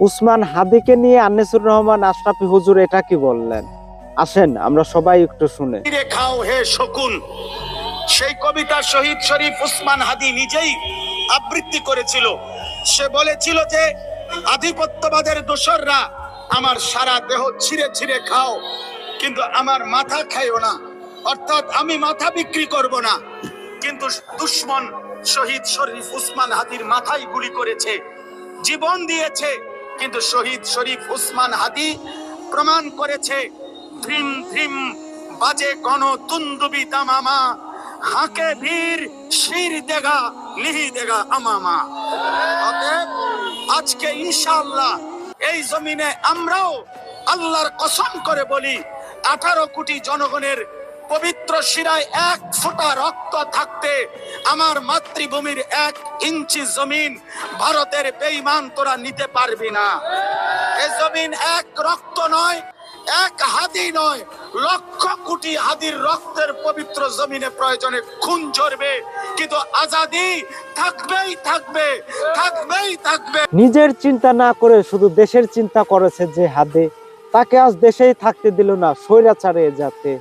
উসমান হাদিকে নিয়ে আনিসুর রহমান আশরাফি হুজুর এটা কি বললেন, আসেন আমরা সবাই একটু শুনে। খাও হে শকুন, সেই কবিতা শহীদ শরীফ উসমান হাদি নিজেই আবৃত্তি করেছিল। সে বলেছিল যে আধিপত্যবাদের দোসররা আমার সারা দেহ ছিঁড়ে ছিঁড়ে খাও, কিন্তু আমার মাথা খাইও না, অর্থাৎ আমি মাথা বিক্রি করব না। কিন্তু দুশ্মন শহীদ শরীফ উসমান হাদির মাথায় গুলি করেছে, জীবন দিয়েছে, কিন্তু শহীদ শরীফ উসমান হাদি প্রমাণ করেছে ধ্রিম ধ্রিম বাজে গণ তুন্দুবি দামামা, হাকে ভীর শির দেগা নিহি দেগা আমামা। অতএব আজকে ইনশাআল্লাহ এই জমিনে আমরাও আল্লাহর কসম করে বলি, 18 কোটি জনগণের পবিত্র শিরায় 1 ফোঁটা রক্ত থাকতে আমার মাতৃভূমির 1 ইঞ্চি জমিন ভারতের বেঈমান তোরা নিতে পারবি না। এই জমিন 1 রক্ত নয়, 1 হাদি নয়, লক্ষ কোটি হাদির রক্তের পবিত্র জমিনে প্রয়োজনে খুন ঝরবে, কিন্তু আজাদি থাকবেই থাকবে, থাকবেই থাকবে। নিজের চিন্তা না করে শুধু দেশের চিন্তা করেছে যে হাদি, তাকে আজ দেশেই থাকতে দিল না স্বৈরাচারে যাতে।